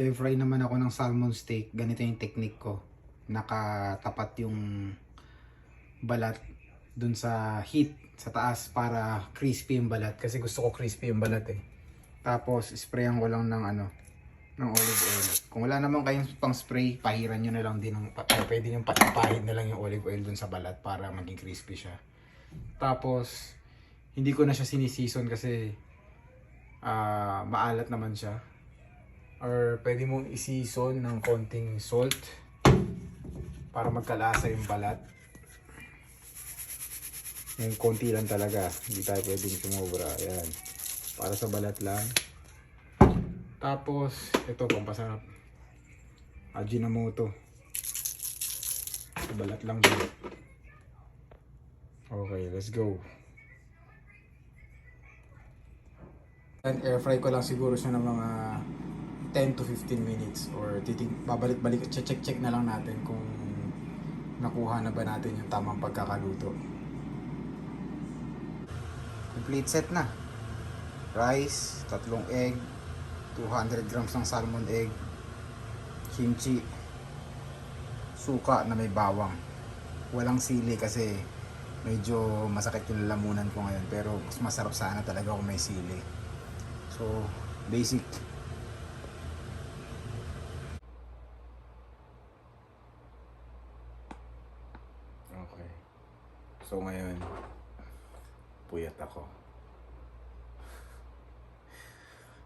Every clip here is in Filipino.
Magpe-fry naman ako ng salmon steak. Ganito yung technique ko. Nakatapat yung balat dun sa heat sa taas para crispy yung balat. Kasi gusto ko crispy yung balat eh. Tapos sprayan ko lang ng ng olive oil. Kung wala naman kayong pang spray, pahiran nyo na lang din pwede nyo patapahid na lang yung olive oil dun sa balat para maging crispy siya. Tapos hindi ko na siya sinisison kasi maalat naman siya. Or pwede mong i-season ng konting salt para magkalasa yung balat. Yung konti lang talaga, hindi tayo pwedeng sumobra. Ayan, para sa balat lang. Tapos ito pampasarap, Ajinomoto, sa balat lang din. Okay, let's go. And air fry ko lang siguro siya ng mga 10 to 15 minutes or babalik-balik at check na lang natin kung nakuha na ba natin yung tamang pagkakaluto. Complete set na. Rice, 3 egg, 200 grams ng salmon egg, kimchi, suka na may bawang. Walang sili kasi medyo masakit yung lalamunan ko ngayon, pero mas masarap sana talaga kung may sili. So, basic. Okay. So ngayon, puyat ako.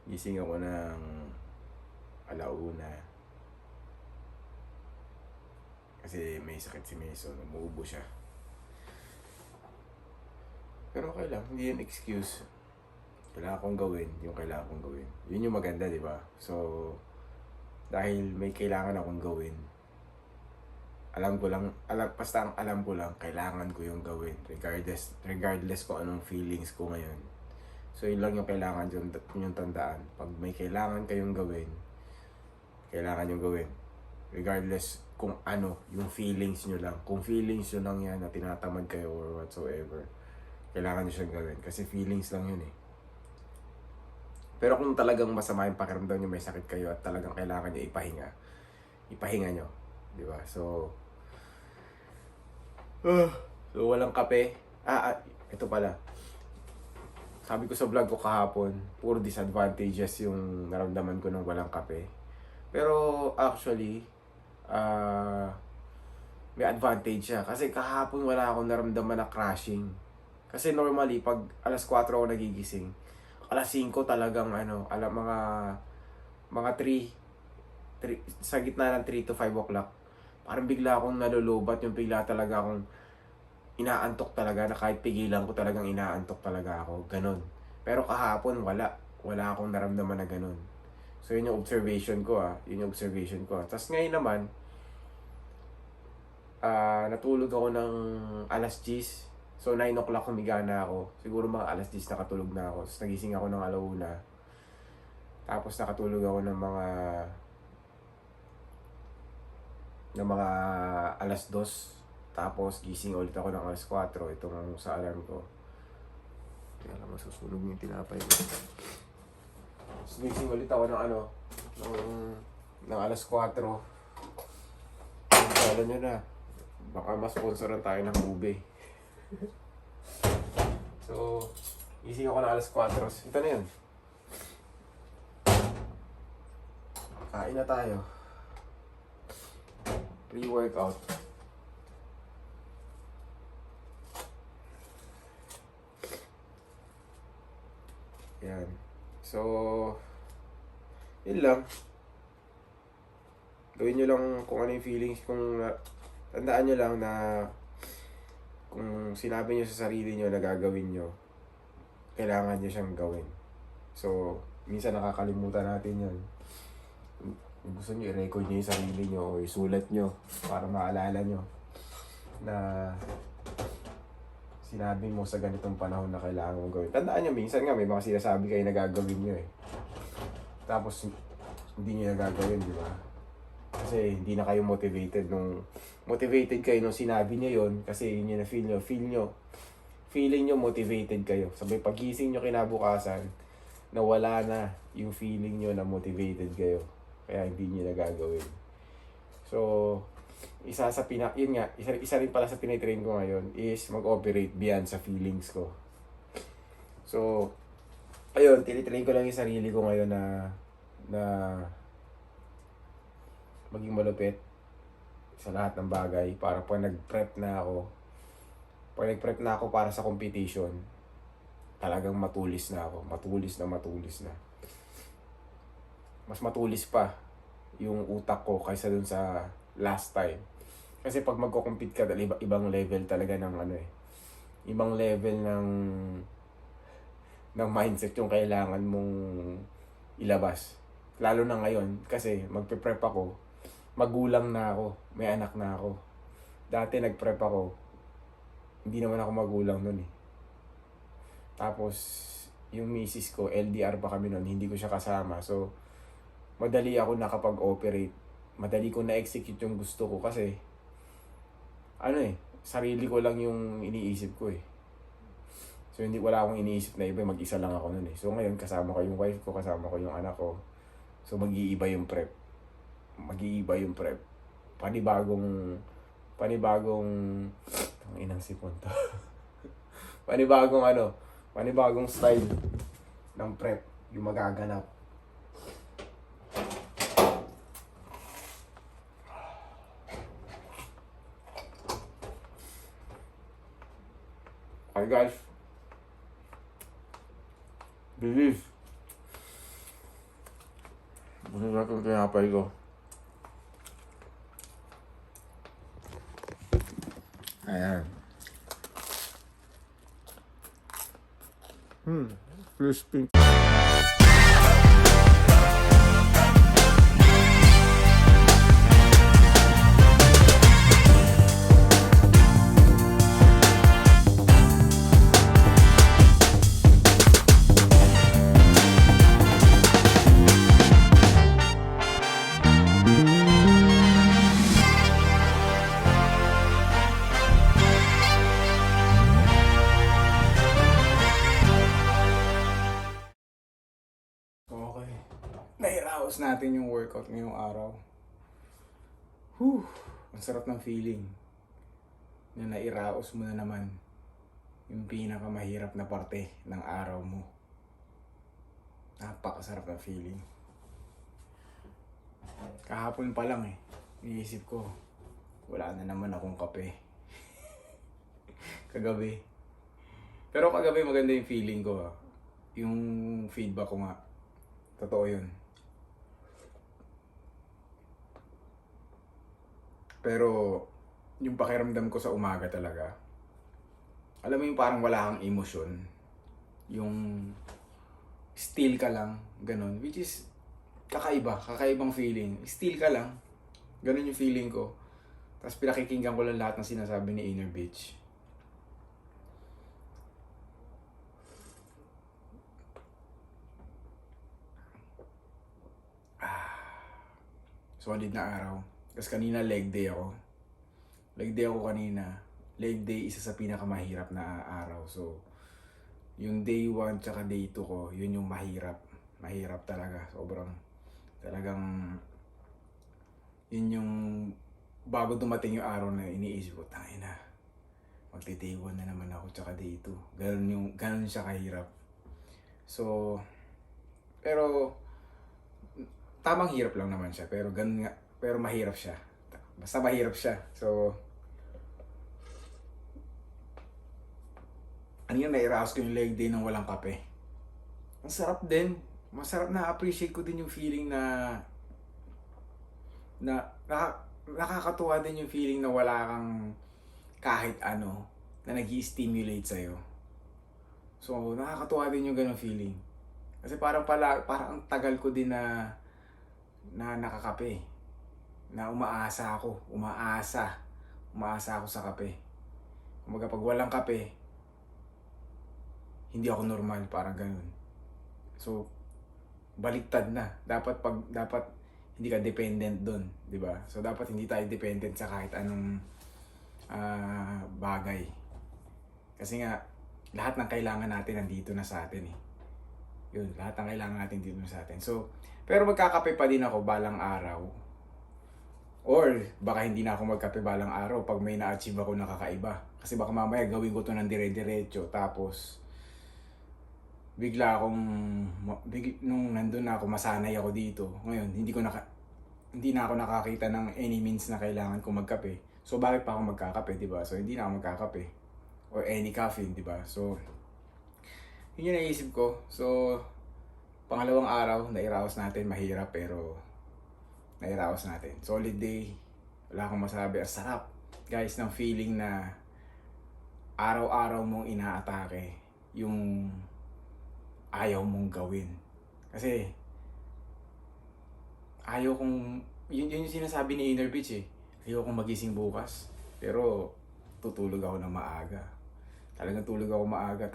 Gising ako ng 1:00 kasi may sakit si Mason, umuubo siya. Pero okay lang, hindi yun excuse. Kailangan kong gawin yung kailangan kong gawin. Yun yung maganda, di ba? So, dahil may kailangan akong gawin, basta ang alam ko lang, kailangan ko yung gawin. Regardless kung anong feelings ko ngayon. So, yun lang yung kailangan yung tandaan. Pag may kailangan kayong gawin, kailangan yung gawin. Regardless kung ano yung feelings nyo lang. Kung feelings nyo lang yan na tinatamad kayo or whatsoever, kailangan nyo siyang gawin. Kasi feelings lang yun eh. Pero kung talagang masama yung pakiramdam nyo, may sakit kayo at talagang kailangan nyo ipahinga nyo. Diba? So walang kape. Ito pala. Sabi ko sa vlog ko kahapon, puro disadvantages yung naramdaman ko ng walang kape. Pero actually, may advantage siya. Kasi kahapon wala akong naramdaman na crashing. Kasi normally, pag 4:00 ako nagigising, 5:00 talagang mga 3 sa gitna ng 3 to 5 o'clock, parang bigla akong nalulubat, yung bigla talaga akong inaantok talaga, na kahit pigilan ko talagang inaantok talaga ako, ganun. Pero kahapon wala akong naramdaman na ganun. So yun yung observation ko Tapos ngayon naman, natulog ako ng 10:00. So 9 o'clock humiga na ako. Siguro mga 10:00 nakatulog na ako. Tapos nagising ako ng 1:00. Tapos nakatulog ako ng mga 2:00. Tapos gising ulit ako ng 4:00. Ito nga sa alarm ko. Kaya lang masusunog yung tinapay ko. Tapos gising ulit ako ng 4:00. Alam nyo na, baka ma-sponsoran tayo ng ube. So, gising ako ng 4:00. Ito na yun. Kain na tayo. Pre-workout. Yan. So, yun lang. Gawin nyo lang kung ano yung feelings. Tandaan nyo lang na kung sinabi nyo sa sarili nyo na gagawin nyo, kailangan nyo siyang gawin. So, minsan nakakalimutan natin yun. Kung gusto nyo, i-record nyo yung sarili nyo o isulat nyo para maalala nyo na sinabi mo sa ganitong panahon na kailangan mong gawin. Tandaan nyo, minsan nga may mga sinasabi kayo na gagawin nyo eh. Tapos, hindi nyo nagagawin, di ba? Kasi hindi na kayo motivated kayo nung sinabi nyo yun kasi yun yung na-feel nyo. Feeling nyo motivated kayo. Sabay pagising nyo kinabukasan, nawala na yung feeling nyo na motivated kayo. Kaya hindi niyo nagagawin. So, yun nga, isa rin pala sa tinitrain ko ngayon is mag-operate beyond sa feelings ko. So, ayun, tinitrain ko lang yung sarili ko ngayon na maging malupit sa lahat ng bagay para pag nag-prep na ako para sa competition, talagang matulis na ako. Matulis na. Mas matulis pa yung utak ko kaysa dun sa last time. Kasi pag magko-compete ka, ibang level talaga ng ibang level ng mindset yung kailangan mong ilabas. Lalo na ngayon, kasi magpe-prep ako, magulang na ako, may anak na ako. Dati nag-prep ako, hindi naman ako magulang nun eh. Tapos, yung misis ko, LDR pa kami nun, hindi ko siya kasama. So, madali ako nakapag-operate. Madali ko na-execute yung gusto ko kasi, sarili ko lang yung iniisip ko eh. So, wala akong iniisip na iba, mag-isa lang ako nun eh. So, ngayon, kasama ko yung wife ko, kasama ko yung anak ko. So, mag-iiba yung prep. Panibagong, ang inang sipon to. Panibagong style ng prep, yung magaganap. Hi guys. Believe. Bunin natin yung tinapay ko. Ayan. Crispy. Okay. Nairaos natin yung workout ngayong araw. Ang sarap ng feeling na nairaos mo na naman yung pinakamahirap na parte ng araw mo. Napakasarap ng feeling. Kahapon pa lang iniisip ko, wala na naman akong kape. Kagabi. Pero kagabi maganda yung feeling ko Yung feedback ko nga. Totoo yun. Pero, yung pakiramdam ko sa umaga talaga, alam mo yung parang wala kang emosyon. Yung still ka lang, ganun. Which is, kakaibang feeling. Still ka lang, ganun yung feeling ko. Tapos pinakikinggan ko lang lahat ng sinasabi ni Inner Beach. Solid na araw. Kasi kanina leg day ako. Leg day, isa sa pinakamahirap na araw. So, yung day 1 tsaka day 2 ko, yun yung mahirap. Mahirap talaga. Talagang, yun yung, bago dumating yung araw na iniisip ko, tangina, magti-day 1 na naman ako tsaka day 2. Ganun siya kahirap. So, pero, tamang hirap lang naman siya, pero ganun nga, pero mahirap siya. Basta mahirap siya. So, nairaos ko yung leg day ng walang kape. Ang sarap din. Masarap, na-appreciate ko din yung feeling na nakakatuwa din yung feeling na wala kang kahit ano na nag-i-stimulate sa'yo. So, nakakatuwa din yung ganung feeling. Kasi parang ang tagal ko din na nakakape. Na umaasa ako sa kape. Kumbaga pag walang kape, hindi ako normal, parang ganun. So, baliktad na. Dapat hindi ka dependent doon, 'di ba? So dapat hindi tayo dependent sa kahit anong bagay. Kasi nga lahat ng kailangan natin nandito na sa atin . Yun, lahat ng kailangan natin dito sa atin. So, pero magkakape pa din ako balang araw. Or baka hindi na ako magkape balang araw pag may na-achieve ako na kakaiba. Kasi baka mamaya gawin ko to ng dire-diretso tapos bigla akong nung nandun na ako, masanay ako dito. Ngayon, hindi na ako nakakita ng any means na kailangan ko magkape. So bakit pa ako magkakape, 'di ba? So hindi na ako magkakape or any caffeine, 'di ba? So yun yung naisip ko. So pangalawang araw, nairaos natin, mahirap pero nairaos natin. Solid day. Wala akong masabi. Ang sarap, guys, ng feeling na araw-araw mong inaatake yung ayaw mong gawin. Kasi ayaw kong, yun yung sinasabi ni Inner Beach eh. Ayaw kong magising bukas. Pero tutulog ako ng maaga. Talagang tulog ako maaga.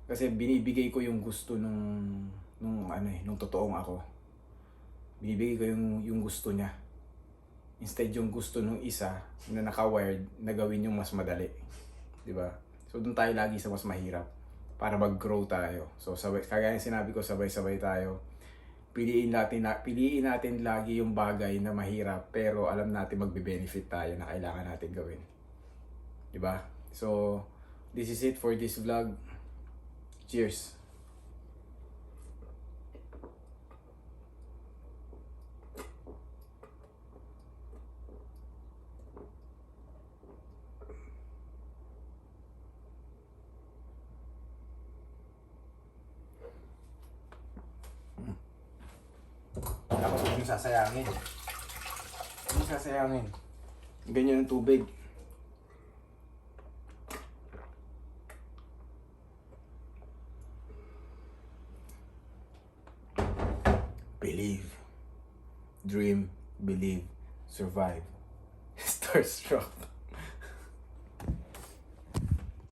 Kasi binibigay ko yung gusto nung totoong ako. Binibigay ko yung gusto niya. Instead yung gusto nung isa na naka-wired na gawin yung mas madali. 'Di ba? So doon tayo lagi sa mas mahirap para mag-grow tayo. So kagaya ng sinabi ko, sabay-sabay tayo. Piliin natin lagi yung bagay na mahirap pero alam natin magbe-benefit tayo na kailangan natin gawin. 'Di ba? So this is it for this vlog. Cheers. Tapos huwag yung sasayangin. Huwag yung sasayangin. Ganyan ang tubig. Believe. Dream, believe, survive. Start strong.